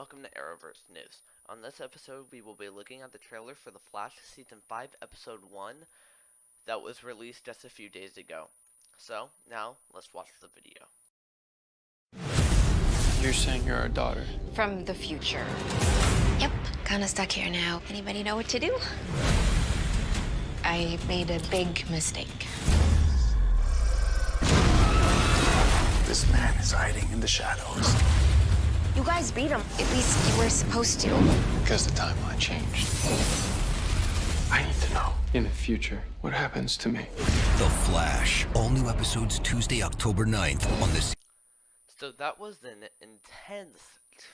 welcome to Arrowverse News. On this episode, we will be looking at the trailer for The Flash Season 5, Episode 1 that was released just a few days ago. So, now, let's watch the video. You're saying you're our daughter? From the future. Yep, kinda stuck here now. Anybody know what to do? I made a big mistake. This man is hiding in the shadows. You guys beat him. At least you were supposed to. Because the timeline changed. I need to know. In the future, what happens to me? The Flash. All new episodes Tuesday, October 9th on the... So that was an intense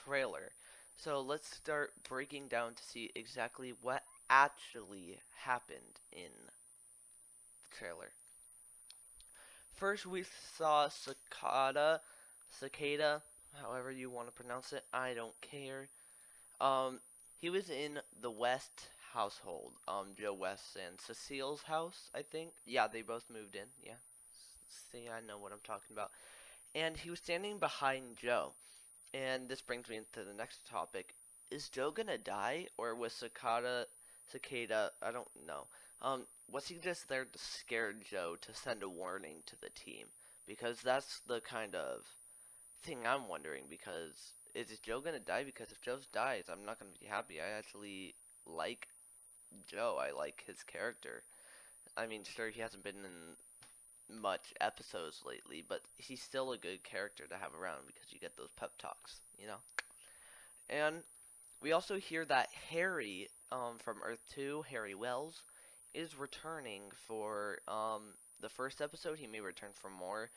trailer. So let's start breaking down to see exactly what actually happened in the trailer. First we saw Cicada, however you want to pronounce it, I don't care. He was in the West household, Joe West and Cecile's house, I think. Yeah, they both moved in, yeah. See, I know what I'm talking about. And he was standing behind Joe. And this brings me into the next topic. Is Joe gonna die, or was Cicada, I don't know. Was he just there to scare Joe to send a warning to the team? Because that's the kind of thing I'm wondering, because is Joe gonna die? Because if Joe dies, I'm not gonna be happy. I actually like Joe. I like his character. I mean, sure, he hasn't been in much episodes lately, but he's still a good character to have around because you get those pep talks, you know? And we also hear that Harry, from Earth 2, Harry Wells, is returning for, the first episode. He may return for more,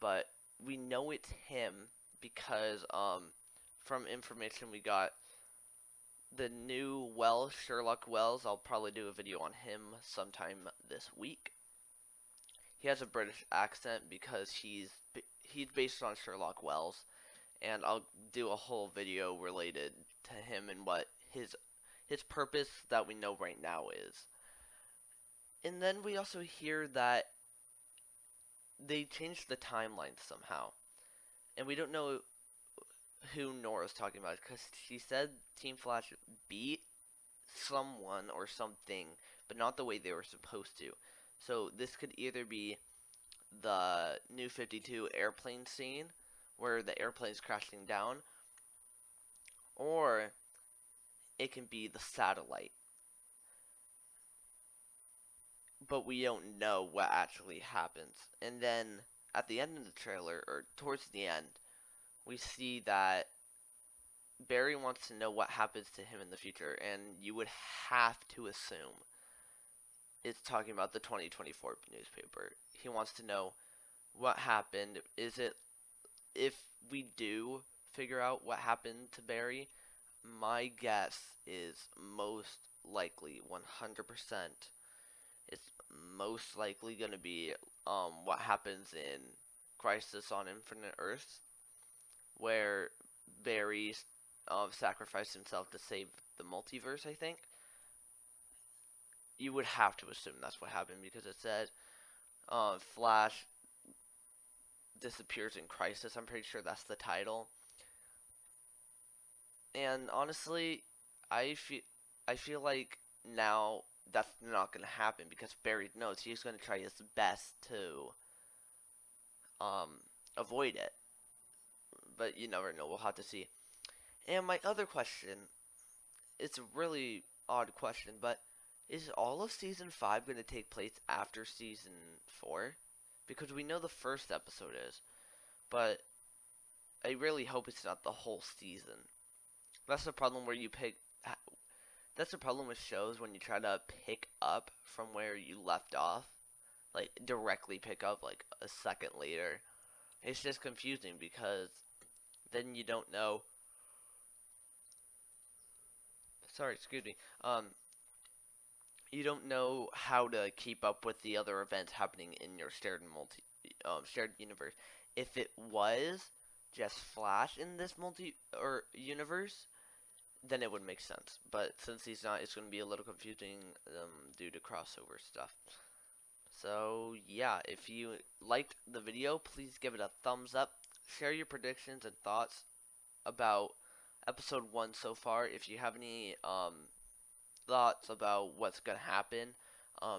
but we know it's him because, from information we got, the new Wells, Sherlock Wells, I'll probably do a video on him sometime this week. He has a British accent because he's based on Sherlock Wells, and I'll do a whole video related to him and what his purpose that we know right now is. And then we also hear that they changed the timeline somehow, and we don't know who Nora's talking about because she said Team Flash beat someone or something, but not the way they were supposed to. So this could either be the New 52 airplane scene where the airplane's crashing down, or it can be the satellite. But we don't know what actually happens. And then at the end of the trailer, or towards the end, we see that Barry wants to know what happens to him in the future, and you would have to assume it's talking about the 2024 newspaper. He wants to know what happened. Is it, if we do figure out what happened to Barry, my guess is most likely 100%. It's most likely going to be what happens in Crisis on Infinite Earths, where Barry sacrificed himself to save the multiverse, I think. You would have to assume that's what happened because it said Flash disappears in Crisis. I'm pretty sure that's the title. And honestly, I feel like now that's not going to happen because Barry knows he's going to try his best to avoid it. But you never know. We'll have to see. And my other question, it's a really odd question, but is all of Season 5 going to take place after Season 4? Because we know the first episode is. But I really hope it's not the whole season. That's the problem where that's the problem with shows when you try to pick up from where you left off. Like, directly pick up, like, a second later. It's just confusing because then you don't know. Sorry, excuse me. You don't know how to keep up with the other events happening in your shared universe. If it was just Flash in this universe, then it would make sense. But since he's not, it's going to be a little confusing due to crossover stuff. So yeah, if you liked the video, please give it a thumbs up. Share your predictions and thoughts about episode 1 so far. If you have any thoughts about what's gonna happen,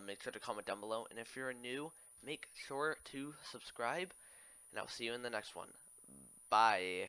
make sure to comment down below. And if you're new, make sure to subscribe. And I'll see you in the next one. Bye.